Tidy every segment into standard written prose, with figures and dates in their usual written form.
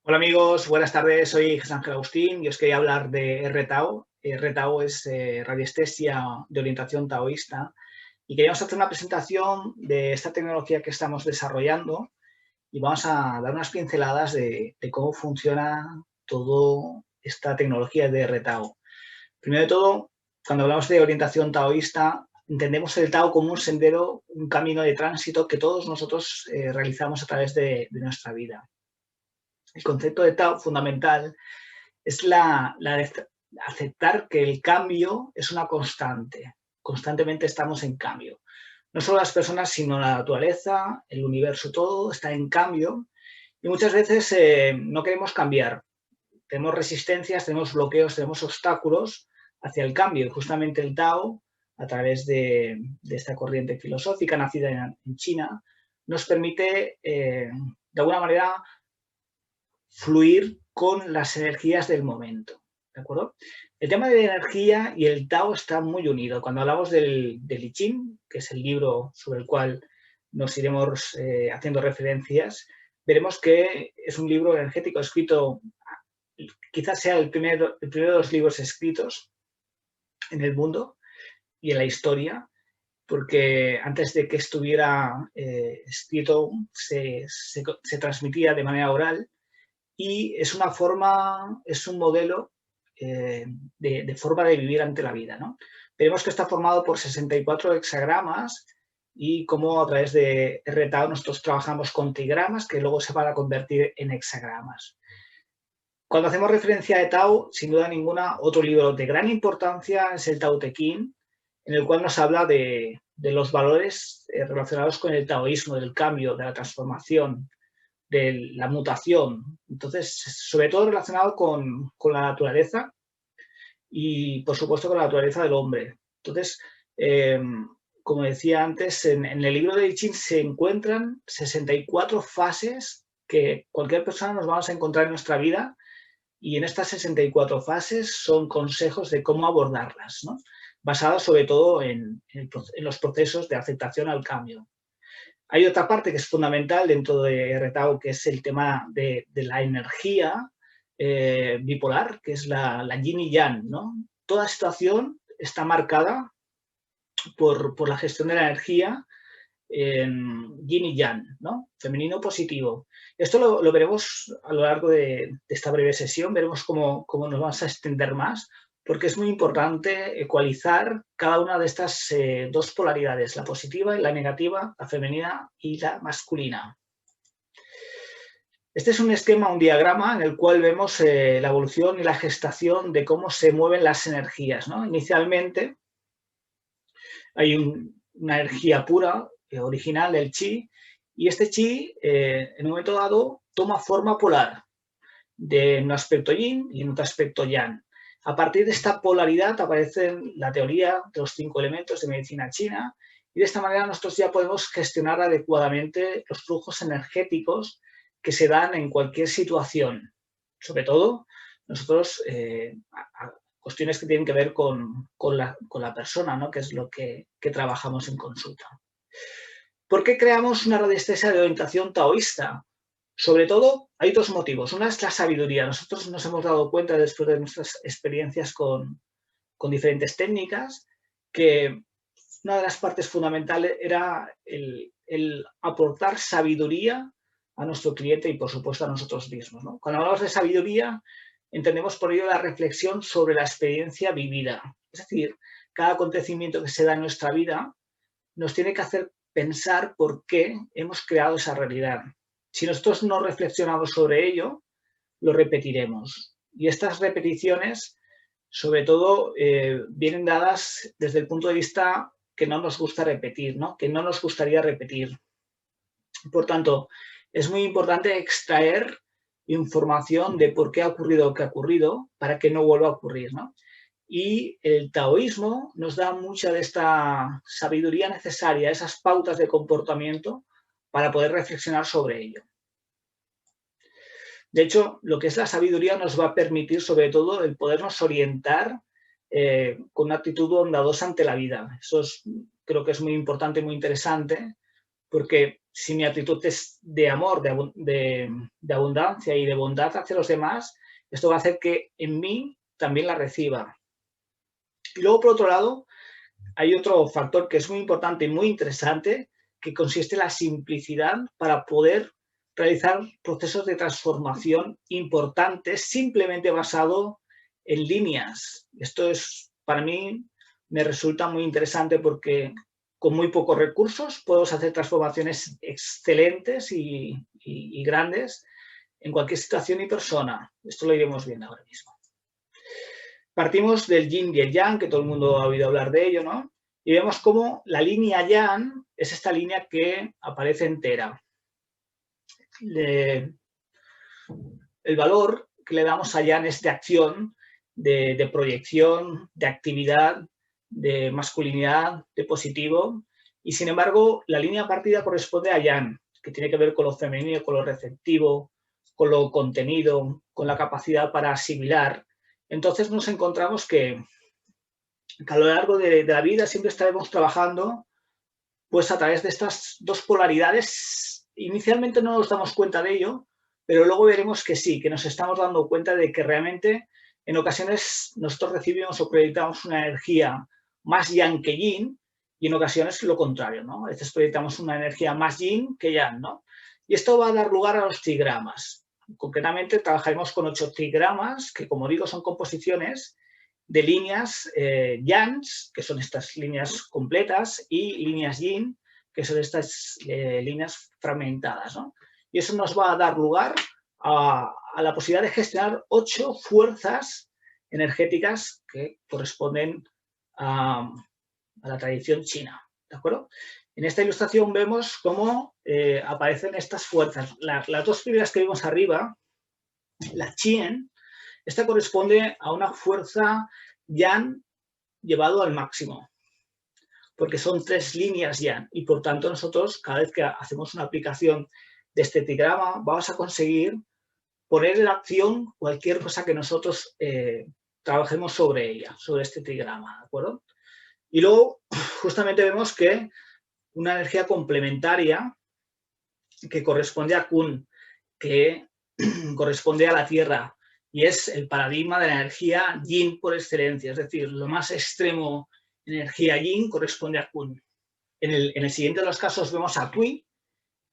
Hola amigos, buenas tardes. Soy Jesús Ángel Agustín y os quería hablar de RTAO. RTAO es radiestesia de orientación taoísta y queríamos hacer una presentación de esta tecnología que estamos desarrollando y vamos a dar unas pinceladas de cómo funciona toda esta tecnología de RTAO. Primero de todo, cuando hablamos de orientación taoísta, entendemos el Tao como un sendero, un camino de tránsito que todos nosotros realizamos a través de nuestra vida. El concepto de Tao fundamental es la de aceptar que el cambio es una constante. Constantemente estamos en cambio. No solo las personas, sino la naturaleza, el universo, todo está en cambio y muchas veces no queremos cambiar. Tenemos resistencias, tenemos bloqueos, tenemos obstáculos hacia el cambio. Y justamente el Tao, a través de esta corriente filosófica nacida en China, nos permite, de alguna manera, fluir con las energías del momento, ¿de acuerdo? El tema de la energía y el Tao están muy unidos. Cuando hablamos del I Ching, que es el libro sobre el cual nos iremos haciendo referencias, veremos que es un libro energético escrito, quizás sea el primero de los libros escritos en el mundo y en la historia, porque antes de que estuviera escrito se transmitía de manera oral. Y es una forma, es un modelo de forma de vivir ante la vida, ¿no? Vemos que está formado por 64 hexagramas y cómo a través de RTAO nosotros trabajamos con trigramas que luego se van a convertir en hexagramas. Cuando hacemos referencia a Tao, sin duda ninguna, otro libro de gran importancia es el Tao Te Ching, en el cual nos habla de los valores relacionados con el taoísmo, del cambio, de la transformación, de la mutación. Entonces, sobre todo relacionado con la naturaleza y, por supuesto, con la naturaleza del hombre. Entonces, como decía antes, en el libro de I Ching se encuentran 64 fases que cualquier persona nos vamos a encontrar en nuestra vida y en estas 64 fases son consejos de cómo abordarlas, ¿no? Basados sobre todo en los procesos de aceptación al cambio. Hay otra parte que es fundamental dentro de RTAO, que es el tema de la energía bipolar, que es la yin y yang, ¿no? Toda situación está marcada por la gestión de la energía en yin y yang, ¿no? Femenino positivo. Esto lo veremos a lo largo de esta breve sesión, veremos cómo nos vamos a extender más, porque es muy importante ecualizar cada una de estas dos polaridades, la positiva y la negativa, la femenina y la masculina. Este es un esquema, un diagrama en el cual vemos la evolución y la gestación de cómo se mueven las energías, ¿no? Inicialmente hay una energía pura, original del chi, y este chi, en un momento dado, toma forma polar, de un aspecto yin y en otro aspecto yang. A partir de esta polaridad aparece la teoría de los 5 elementos de medicina china, y de esta manera nosotros ya podemos gestionar adecuadamente los flujos energéticos que se dan en cualquier situación. Sobre todo, nosotros, cuestiones que tienen que ver con la persona, ¿no? Que es lo que trabajamos en consulta. ¿Por qué creamos una radiestesia de orientación taoísta? Sobre todo, hay dos motivos. Una es la sabiduría. Nosotros nos hemos dado cuenta, después de nuestras experiencias con diferentes técnicas, que una de las partes fundamentales era el aportar sabiduría a nuestro cliente y, por supuesto, a nosotros mismos, ¿no? Cuando hablamos de sabiduría, entendemos por ello la reflexión sobre la experiencia vivida. Es decir, cada acontecimiento que se da en nuestra vida nos tiene que hacer pensar por qué hemos creado esa realidad. Si nosotros no reflexionamos sobre ello, lo repetiremos. Y estas repeticiones, sobre todo, vienen dadas desde el punto de vista que no nos gusta repetir, ¿no? Que no nos gustaría repetir. Por tanto, es muy importante extraer información de por qué ha ocurrido lo que ha ocurrido para que no vuelva a ocurrir, ¿no? Y el taoísmo nos da mucha de esta sabiduría necesaria, esas pautas de comportamiento para poder reflexionar sobre ello. De hecho, lo que es la sabiduría nos va a permitir, sobre todo, el podernos orientar con una actitud bondadosa ante la vida. Eso creo que es muy importante y muy interesante, porque si mi actitud es de amor, de abundancia y de bondad hacia los demás, esto va a hacer que en mí también la reciba. Y luego, por otro lado, hay otro factor que es muy importante y muy interesante, que consiste en la simplicidad para poder realizar procesos de transformación importantes simplemente basado en líneas. Esto es, para mí, me resulta muy interesante porque con muy pocos recursos podemos hacer transformaciones excelentes y grandes en cualquier situación y persona. Esto lo iremos viendo ahora mismo. Partimos del yin y el yang, que todo el mundo ha oído hablar de ello, ¿no? Y vemos cómo la línea yang es esta línea que aparece entera. El valor que le damos a yang es de acción, de proyección, de actividad, de masculinidad, de positivo. Y sin embargo, la línea partida corresponde a yang, que tiene que ver con lo femenino, con lo receptivo, con lo contenido, con la capacidad para asimilar. Entonces nos encontramos que a lo largo de la vida siempre estaremos trabajando pues a través de estas dos polaridades. Inicialmente no nos damos cuenta de ello, pero luego veremos que sí, que nos estamos dando cuenta de que realmente en ocasiones nosotros recibimos o proyectamos una energía más yang que yin y en ocasiones lo contrario, ¿no? A veces proyectamos una energía más yin que yang, ¿no? Y esto va a dar lugar a los trigramas. Concretamente trabajaremos con 8 trigramas, que como digo son composiciones de líneas yangs, que son estas líneas completas, y líneas yin, que son estas líneas fragmentadas, ¿no? Y eso nos va a dar lugar a la posibilidad de gestionar 8 fuerzas energéticas que corresponden a la tradición china, ¿de acuerdo? En esta ilustración vemos cómo aparecen estas fuerzas. Las dos primeras que vimos arriba, la Chien, esta corresponde a una fuerza yang llevado al máximo, porque son 3 líneas yang y por tanto nosotros cada vez que hacemos una aplicación de este trigrama vamos a conseguir poner en acción cualquier cosa que nosotros trabajemos sobre ella, sobre este trigrama, ¿de acuerdo? Y luego justamente vemos que una energía complementaria que corresponde a Kun, que corresponde a la Tierra, y es el paradigma de la energía yin por excelencia, es decir, lo más extremo en energía yin corresponde a Kun. En el siguiente de los casos vemos a Tui,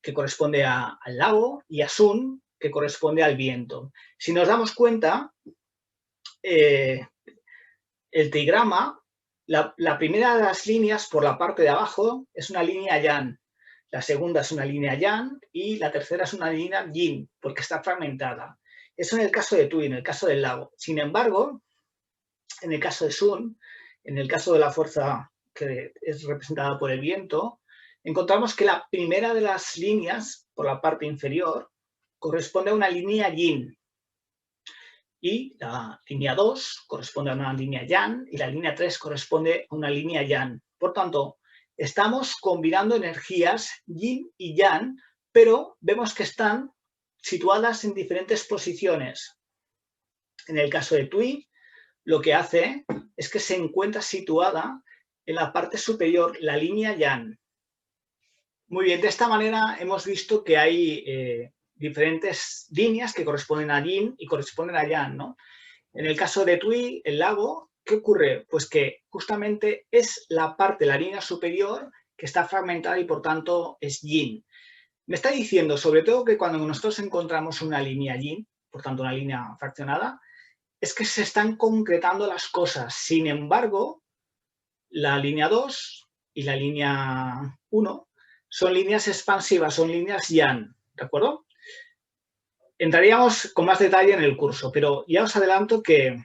que corresponde al lago, y a Sun, que corresponde al viento. Si nos damos cuenta, el trigrama, la primera de las líneas por la parte de abajo es una línea yang, la segunda es una línea yang y la tercera es una línea yin, porque está fragmentada. Eso en el caso de Tui, en el caso del lago. Sin embargo, en el caso de Sun, en el caso de la fuerza que es representada por el viento, encontramos que la primera de las líneas, por la parte inferior, corresponde a una línea yin. Y la línea 2 corresponde a una línea yang y la línea 3 corresponde a una línea yang. Por tanto, estamos combinando energías yin y yang, pero vemos que están situadas en diferentes posiciones. En el caso de Tui, lo que hace es que se encuentra situada en la parte superior, la línea yang. Muy bien, de esta manera hemos visto que hay diferentes líneas que corresponden a yin y corresponden a yang, ¿no? En el caso de Tui, el lago, ¿qué ocurre? Pues que justamente es la parte, la línea superior, que está fragmentada y por tanto es yin. Me está diciendo, sobre todo, que cuando nosotros encontramos una línea yin, por tanto una línea fraccionada, es que se están concretando las cosas. Sin embargo, la línea 2 y la línea 1 son líneas expansivas, son líneas yang, ¿de acuerdo? Entraríamos con más detalle en el curso, pero ya os adelanto que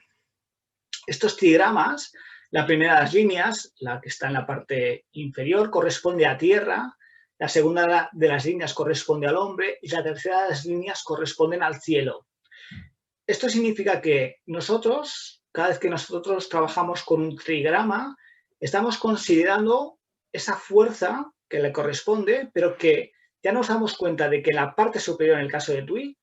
estos trigramas, la primera de las líneas, la que está en la parte inferior, corresponde a tierra, la segunda de las líneas corresponde al hombre y la tercera de las líneas corresponden al cielo. Esto significa que nosotros, cada vez que nosotros trabajamos con un trigrama, estamos considerando esa fuerza que le corresponde, pero que ya nos damos cuenta de que la parte superior, en el caso de Tui,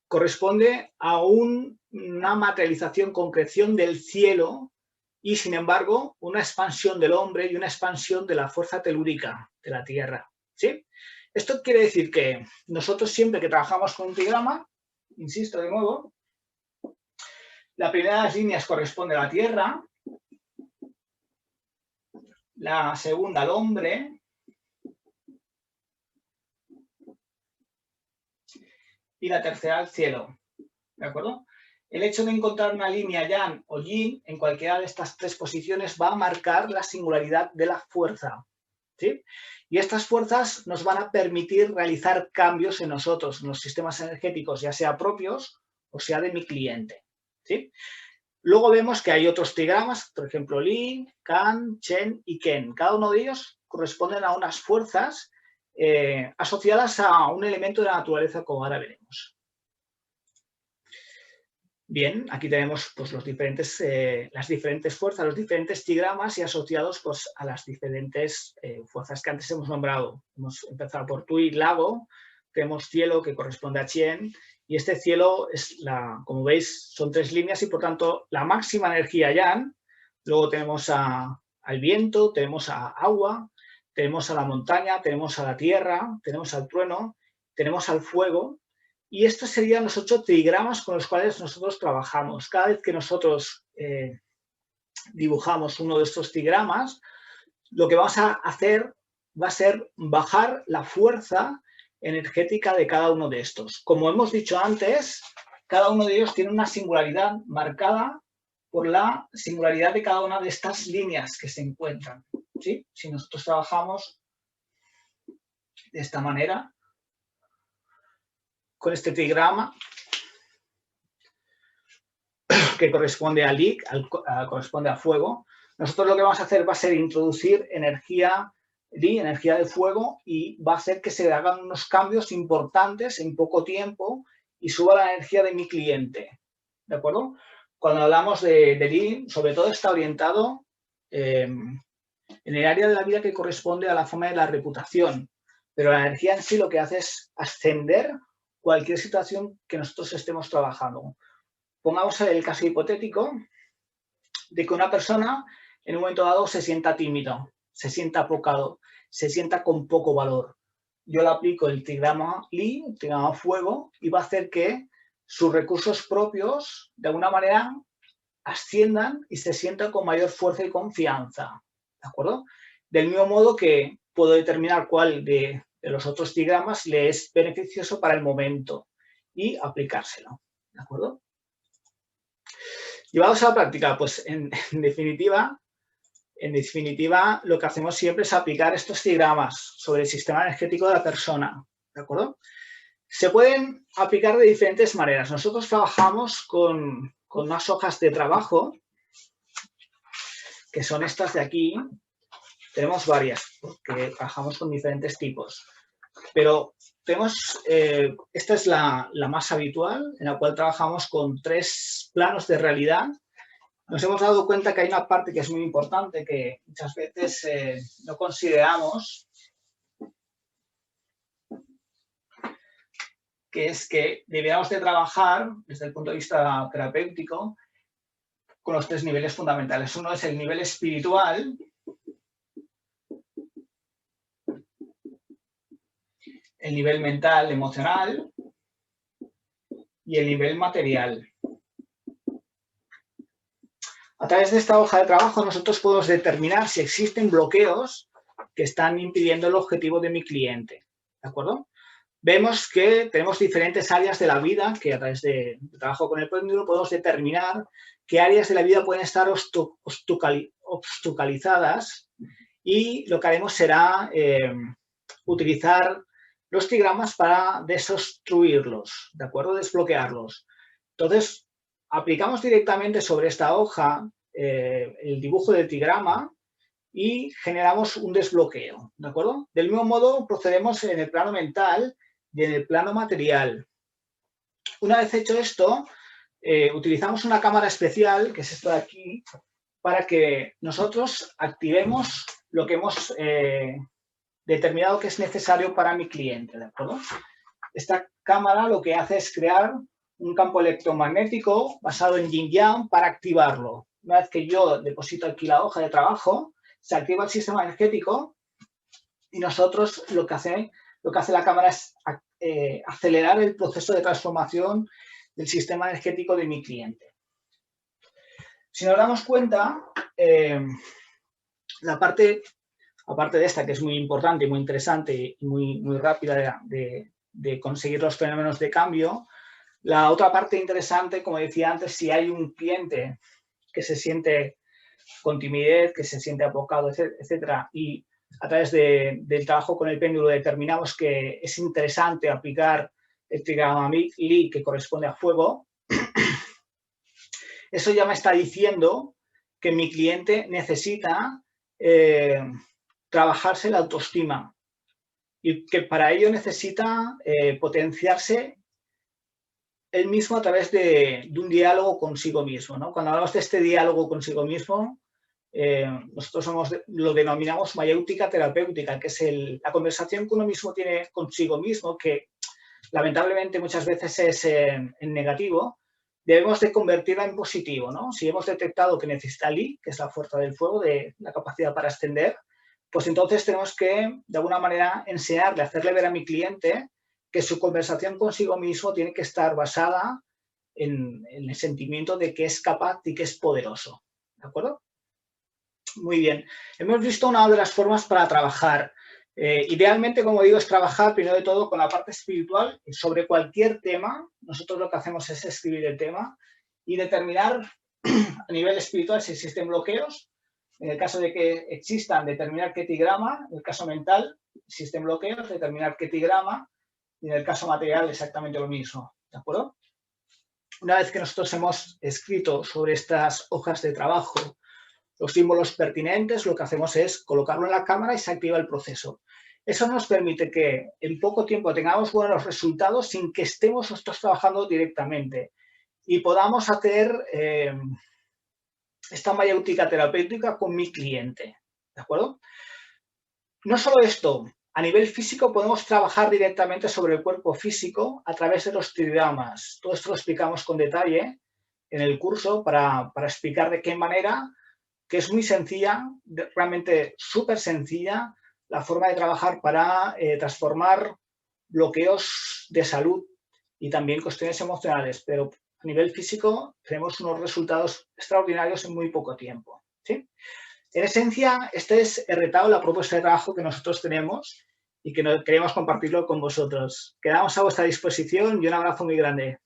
corresponde a una materialización, concreción del cielo y, sin embargo, una expansión del hombre y una expansión de la fuerza telúrica de la Tierra. ¿sí? Esto quiere decir que nosotros siempre que trabajamos con un diagrama, insisto de nuevo, la primera de las líneas corresponde a la Tierra, la segunda al hombre, y la tercera al cielo, ¿de acuerdo? El hecho de encontrar una línea yang o yin en cualquiera de estas tres posiciones va a marcar la singularidad de la fuerza, ¿sí? Y estas fuerzas nos van a permitir realizar cambios en nosotros, en los sistemas energéticos, ya sea propios o sea de mi cliente, ¿sí? Luego vemos que hay otros trigramas, por ejemplo, Li, Kan, Chen y Ken. Cada uno de ellos corresponden a unas fuerzas asociadas a un elemento de la naturaleza, como ahora veremos. Bien, aquí tenemos pues, las diferentes fuerzas, los diferentes diagramas y asociados pues, a las diferentes fuerzas que antes hemos nombrado. Hemos empezado por Tui, lago, tenemos cielo que corresponde a Chen, y este cielo es como veis, son tres líneas y por tanto la máxima energía Yang. Luego tenemos al viento, tenemos a agua, tenemos a la montaña, tenemos a la tierra, tenemos al trueno, tenemos al fuego. Y estos serían los 8 trigramas con los cuales nosotros trabajamos. Cada vez que nosotros dibujamos uno de estos trigramas, lo que vamos a hacer va a ser bajar la fuerza energética de cada uno de estos. Como hemos dicho antes, cada uno de ellos tiene una singularidad marcada por la singularidad de cada una de estas líneas que se encuentran, ¿sí? Si nosotros trabajamos de esta manera, con este trigrama, que corresponde a Li, corresponde a fuego, nosotros lo que vamos a hacer va a ser introducir energía Li, energía de fuego, y va a hacer que se hagan unos cambios importantes en poco tiempo y suba la energía de mi cliente, ¿de acuerdo? Cuando hablamos de Li, sobre todo está orientado en el área de la vida que corresponde a la fama de la reputación, pero la energía en sí lo que hace es ascender cualquier situación que nosotros estemos trabajando. Pongamos el caso hipotético de que una persona en un momento dado se sienta tímido, se sienta apocado, se sienta con poco valor. Yo le aplico el trigrama Li, el trigrama fuego, y va a hacer que sus recursos propios, de alguna manera, asciendan y se sientan con mayor fuerza y confianza, ¿de acuerdo? Del mismo modo que puedo determinar cuál de los otros trigramas le es beneficioso para el momento y aplicárselo, ¿de acuerdo? Llevados a la práctica, pues en definitiva, lo que hacemos siempre es aplicar estos diagramas sobre el sistema energético de la persona, ¿de acuerdo? Se pueden aplicar de diferentes maneras. Nosotros trabajamos con unas hojas de trabajo, que son estas de aquí. Tenemos varias, porque trabajamos con diferentes tipos. Pero tenemos, esta es la más habitual, en la cual trabajamos con 3 planos de realidad. Nos hemos dado cuenta que hay una parte que es muy importante que muchas veces no consideramos, que es que deberíamos de trabajar desde el punto de vista terapéutico con los 3 niveles fundamentales. Uno es el nivel espiritual, el nivel mental, emocional y el nivel material. A través de esta hoja de trabajo nosotros podemos determinar si existen bloqueos que están impidiendo el objetivo de mi cliente, ¿de acuerdo? Vemos que tenemos diferentes áreas de la vida que a través de trabajo con el péndulo podemos determinar qué áreas de la vida pueden estar obstaculizadas, y lo que haremos será utilizar los trigramas para desobstruirlos, ¿de acuerdo? Desbloquearlos. Entonces, aplicamos directamente sobre esta hoja el dibujo del trigrama y generamos un desbloqueo, ¿de acuerdo? Del mismo modo procedemos en el plano mental y en el plano material. Una vez hecho esto, utilizamos una cámara especial, que es esta de aquí, para que nosotros activemos lo que hemos determinado que es necesario para mi cliente, ¿de acuerdo? Esta cámara lo que hace es crear un campo electromagnético basado en yin-yang para activarlo. Una vez que yo deposito aquí la hoja de trabajo, se activa el sistema energético y nosotros lo que hace la cámara es acelerar el proceso de transformación del sistema energético de mi cliente. Si nos damos cuenta, la parte, aparte de esta, que es muy importante y muy interesante y muy rápida de conseguir los fenómenos de cambio, la otra parte interesante, como decía antes, si hay un cliente que se siente con timidez, que se siente apocado, etcétera, y a través del trabajo con el péndulo determinamos que es interesante aplicar el trigrama Lee que corresponde a fuego, eso ya me está diciendo que mi cliente necesita trabajarse la autoestima y que para ello necesita potenciarse él mismo a través de un diálogo consigo mismo, ¿no? Cuando hablamos de este diálogo consigo mismo, nosotros lo denominamos mayéutica terapéutica, que es la conversación que uno mismo tiene consigo mismo, que lamentablemente muchas veces es en negativo, debemos de convertirla en positivo, ¿no? Si hemos detectado que necesita Li, que es la fuerza del fuego, de la capacidad para ascender, pues entonces tenemos que, de alguna manera, enseñarle, hacerle ver a mi cliente que su conversación consigo mismo tiene que estar basada en el sentimiento de que es capaz y que es poderoso, ¿de acuerdo? Muy bien. Hemos visto una de las formas para trabajar. Idealmente, como digo, es trabajar primero de todo con la parte espiritual sobre cualquier tema. Nosotros lo que hacemos es escribir el tema y determinar a nivel espiritual si existen bloqueos. En el caso de que existan, determinar qué tigrama. En el caso mental, existen bloqueos, determinar qué tigrama. Y en el caso material, exactamente lo mismo. ¿De acuerdo? Una vez que nosotros hemos escrito sobre estas hojas de trabajo los símbolos pertinentes, lo que hacemos es colocarlo en la cámara y se activa el proceso. Eso nos permite que en poco tiempo tengamos buenos resultados sin que estemos nosotros trabajando directamente y podamos hacer esta mayéutica terapéutica con mi cliente, ¿de acuerdo? No solo esto, a nivel físico podemos trabajar directamente sobre el cuerpo físico a través de los trigramas. Todo esto lo explicamos con detalle en el curso para explicar de qué manera, que es muy sencilla, realmente súper sencilla, la forma de trabajar para transformar bloqueos de salud y también cuestiones emocionales, pero a nivel físico tenemos unos resultados extraordinarios en muy poco tiempo, ¿sí? En esencia, este es RTAO, la propuesta de trabajo que nosotros tenemos y que queremos compartirlo con vosotros. Quedamos a vuestra disposición y un abrazo muy grande.